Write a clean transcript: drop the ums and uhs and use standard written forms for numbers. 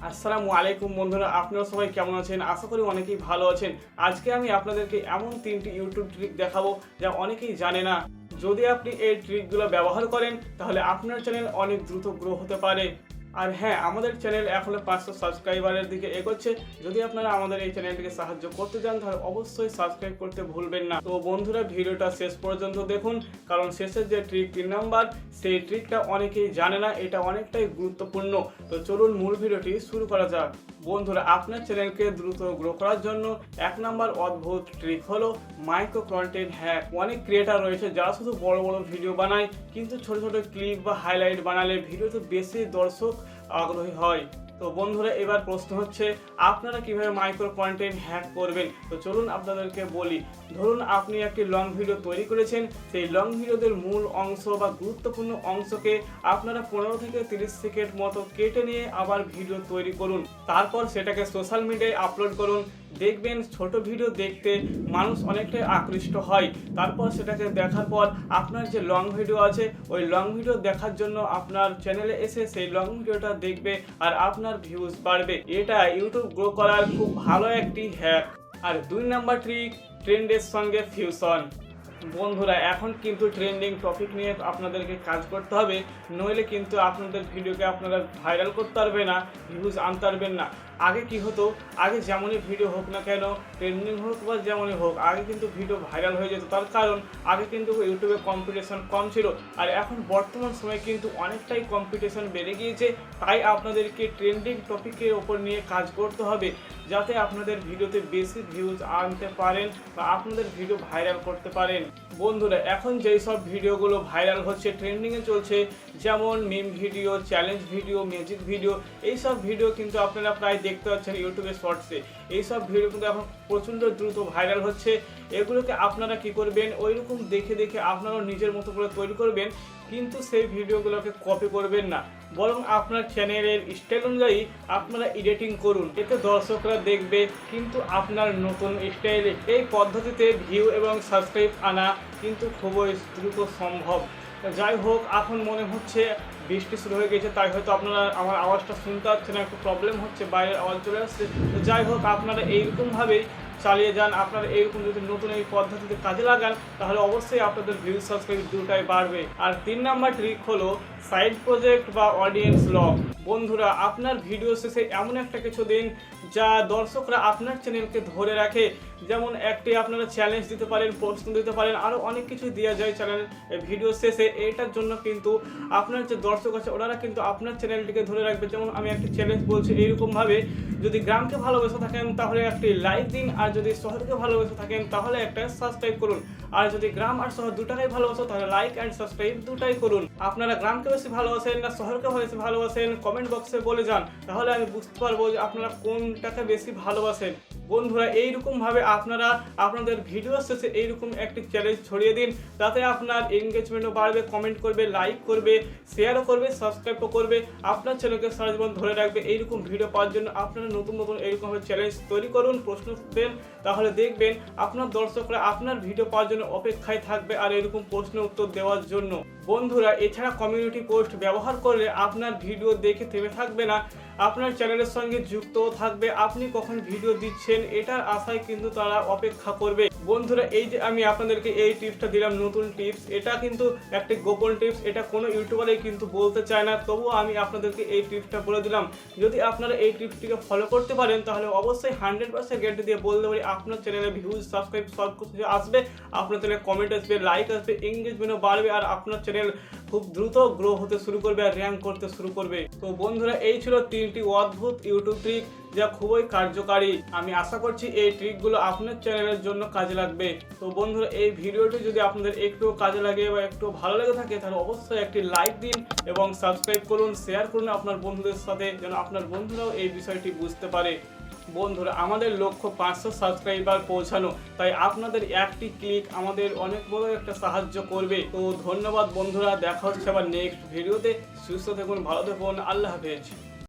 আসসালামু আলাইকুম বন্ধুরা, আপনারা সবাই কেমন আছেন? আশা করি অনেকেই ভালো আছেন। আজকে আমি আপনাদেরকে এমন 3টি ইউটিউব ট্রিক দেখাবো যা অনেকেই জানে না। যদি আপনি এই ট্রিকগুলো ব্যবহার করেন তাহলে আপনার চ্যানেল অনেক দ্রুত গ্রো হতে পারে। আর হ্যাঁ, আমাদের চ্যানেল এখনো 500 সাবস্ক্রাইবারের দিকে এগোচ্ছে। যদি আপনারা আমাদের এই চ্যানেলটিকে সাহায্য করতে চান তাহলে অবশ্যই সাবস্ক্রাইব করতে ভুলবেন না। তো বন্ধুরা, ভিডিওটা শেষ পর্যন্ত দেখুন, কারণ শেষের যে ট্রিক 3 নাম্বার, সেই ট্রিকটা অনেকেই জানে না। এটা অনেকটাই গুরুত্বপূর্ণ। তো চলুন মূল ভিডিওটি শুরু করা যাক। বন্ধুরা, আপনার চ্যানেলকে দ্রুত গ্রো করার জন্য 1 নাম্বার অদ্ভুত ট্রিক হলো মাইক্রো কন্টেন্ট হ্যাক। অনেক ক্রিয়েটার রয়েছে যারা শুধু বড় বড় ভিডিও বানায়, কিন্তু ছোট ছোট ক্লিপ বা হাইলাইট বানালে ভিডিওতে বেশি দর্শক আগ্রহী হয়। তো বন্ধুরা, এবার প্রশ্ন হচ্ছে আপনারা কিভাবে মাইক্রো কন্টেন্ট হ্যাক করবেন। তো চলুন আপনাদেরকে বলি। ধরুন আপনি একটি লং ভিডিও তৈরি করেছেন, সেই লং ভিডিওদের মূল অংশ বা গুরুত্বপূর্ণ অংশকে আপনারা 15 থেকে 30 সেকেন্ড মতো কেটে নিয়ে আবার ভিডিও তৈরি করুন। তারপর সেটাকে সোশ্যাল মিডিয়ায় আপলোড করুন। দেখবেন ছোট ভিডিও দেখতে মানুষ অনেকটাই আকৃষ্ট হয়। তারপর সেটাকে দেখার পর আপনার যে লং ভিডিও আছে, ওই লং ভিডিও দেখার জন্য আপনার চ্যানেলে এসে সেই লং ভিডিওটা দেখবে আর আপনার ভিউজ বাড়বে। এটা ইউটিউব গ্রো করার খুব ভালো একটি হ্যাক। আর 2 নাম্বার ট্রিক, ট্রেন্ডের সঙ্গে ফিউশন। বন্ধুরা, এখন কিন্তু ট্রেন্ডিং টপিক নিয়ে আপনাদেরকে কাজ করতে হবে, নইলে কিন্তু আপনাদের ভিডিওকে আপনারা ভাইরাল করতে পারবেন না, ভিউজ আনতে পারবেন না। আগে কি হতো, আগে যেমনই ভিডিও হোক না কেন, ট্রেন্ডিং হোক বা যেমনই হোক, আগে কিন্তু ভিডিও ভাইরাল হয়ে যেত। তার কারণ আগে কিন্তু ইউটিউবে কম্পিটিশন কম ছিল, আর এখন বর্তমান সময়ে কিন্তু অনেকটাই কম্পিটিশন বেড়ে গিয়েছে। তাই আপনাদেরকে ট্রেন্ডিং টপিকের ওপর নিয়ে কাজ করতে হবে, যাতে আপনাদের ভিডিওতে বেশি ভিউজ আনতে পারেন বা আপনাদের ভিডিও ভাইরাল করতে পারেন। বন্ধুরা, এখন যেই সব ভিডিওগুলো ভাইরাল হচ্ছে, ট্রেন্ডিংয়ে চলছে, যেমন meme video, challenge video, magic video, এই সব ভিডিও কিন্তু আপনারা প্রায় দেখতে পাচ্ছেন ইউটিউবে শর্টসে। এই সব ভিডিও কিন্তু এখন প্রচণ্ড দ্রুত ভাইরাল হচ্ছে। এগুলোকে আপনারা কি করবেন, ওইরকম দেখে দেখে আপনারাও নিজের মতো করে তৈরি করবেন, কিন্তু সেই ভিডিওগুলোকে কপি করবেন না, বরং আপনার চ্যানেলের স্টাইল অনুযায়ী আপনারা এডিটিং করুন। এতে দর্শকরা দেখবে কিন্তু আপনার নতুন স্টাইলে। এই পদ্ধতিতে ভিউ এবং সাবস্ক্রাইব আনা কিন্তু খুবই দ্রুত সম্ভব। যাই হোক, এখন মনে হচ্ছে বৃষ্টি শুরু হয়ে গেছে, তাই হয়তো আপনারা আমার আওয়াজটা শুনতে পাচ্ছেন না, একটু প্রবলেম হচ্ছে, বাইরের আওয়াজ চলে আসছে। তো যাই হোক, আপনারা এইরকমভাবেই চালিয়ে যান। আপনারা এইরকম যদি নতুন এই পদ্ধতিতে কাজে লাগান তাহলে অবশ্যই আপনাদের ভিউজ সাবস্ক্রাইব দুটাই বাড়বে। আর 3 নাম্বার ট্রিক হলো সাইড প্রজেক্ট বা অডিয়েন্স লক। বন্ধুরা, আপনার ভিডিও শেষে এমন একটা কিছু দিন যা দর্শকরা আপনার চ্যানেলকে ধরে রাখে। যেমন একটি আপনারা চ্যালেঞ্জ দিতে পারেন, প্রশ্ন দিতে পারেন, আরও অনেক কিছু দেওয়া যায় চ্যানেল ভিডিও শেষে। এইটার জন্য কিন্তু আপনার যে দর্শক আছে ওনারা কিন্তু আপনার চ্যানেলটিকে ধরে রাখবে। যেমন আমি একটি চ্যালেঞ্জ বলছি, এইরকমভাবে যদি গ্রামকে ভালোবেসে থাকেন তাহলে একটি লাইক দিন, আর যদি শহরকে ভালোবেসে থাকেন তাহলে একটা সাবস্ক্রাইব করুন। আর যদি গ্রাম আর শহর দুটাকেই ভালোবাসো তাহলে লাইক অ্যান্ড সাবস্ক্রাইব দুটাই করুন। আপনারা গ্রামকে বেশি ভালোবাসেন না শহরকে বেশি ভালোবাসেন, কমেন্ট বক্সে বলে যান, তাহলে আমি বুঝতে পারবো যে আপনারা কোনটাকে বেশি ভালোবাসেন। বন্ধুরা, এইরকমভাবে আপনারা আপনাদের ভিডিও শেষে এইরকম একটি চ্যালেঞ্জ ছড়িয়ে দিন, যাতে আপনার এনগেজমেন্টও বাড়বে, কমেন্ট করবে, লাইক করবে, শেয়ারও করবে, সাবস্ক্রাইবও করবে, আপনার চ্যানেলকে সারা জীবন ধরে রাখবে। এইরকম ভিডিও পাওয়ার জন্য আপনারা নতুন নতুন এইরকমভাবে চ্যালেঞ্জ তৈরি করুন, প্রশ্ন দেন, তাহলে দেখবেন আপনার দর্শকরা আপনার ভিডিও পাওয়ার জন্য অপেক্ষায় থাকবে আর এরকম প্রশ্ন উত্তর দেওয়ার জন্য। বন্ধুরা, এছাড়া কমিউনিটি পোস্ট ব্যবহার করলে আপনার ভিডিও দেখে থেমে থাকবে না, আপনার চ্যানেলের সঙ্গে যুক্তও থাকবে। আপনি কখন ভিডিও দিচ্ছেন এটার আশায় কিন্তু তারা অপেক্ষা করবে। বন্ধুরা, এই যে আমি আপনাদেরকে এই টিপসটা দিলাম, নতুন টিপস, এটা কিন্তু একটি গোপন টিপস, এটা কোনো ইউটিউবারই কিন্তু বলতে চায় না, তবুও আমি আপনাদেরকে এই টিপসটা বলে দিলাম। যদি আপনারা এই টিপসটিকে ফলো করতে পারেন তাহলে অবশ্যই 100% গ্যারান্টি দিয়ে বলতে পারি আপনার চ্যানেলে ভিউজ, সাবস্ক্রাইব সব কিছু আসবে, আপনার চ্যানেলে কমেন্ট আসবে, লাইক আসবে, এঙ্গেজমেন্টও বাড়বে, আর আপনার চ্যানেল খুব দ্রুত গ্রো হতে শুরু করবে আর র্যাঙ্ক করতে শুরু করবে। তো বন্ধুরা, এই ছিল 3টি অদ্ভুত ইউটিউব ট্রিক যা খুবই কার্যকারী। আমি আশা করছি এই ট্রিকগুলো আপনার চ্যানেলের জন্য কাজে লাগবে। তো বন্ধুরা, এই ভিডিওটি যদি আপনাদের একটু কাজে লাগে বা একটু ভালো লেগে থাকে তাহলে অবশ্যই একটি লাইক দিন এবং সাবস্ক্রাইব করুন, শেয়ার করুন আপনার বন্ধুদের সাথে, যেন আপনার বন্ধুরাও এই বিষয়টি বুঝতে পারে। বন্ধুরা, আমাদের লক্ষ্য 500 সাবস্ক্রাইবার পৌঁছানো, তাই আপনাদের একটি ক্লিক আমাদের অনেক বড় একটা সাহায্য করবে। তো ধন্যবাদ বন্ধুরা, দেখা হচ্ছে আবার নেক্সট ভিডিওতে। সুস্থ থাকুন, ভালো থাকুন, আল্লাহ হাফেজ।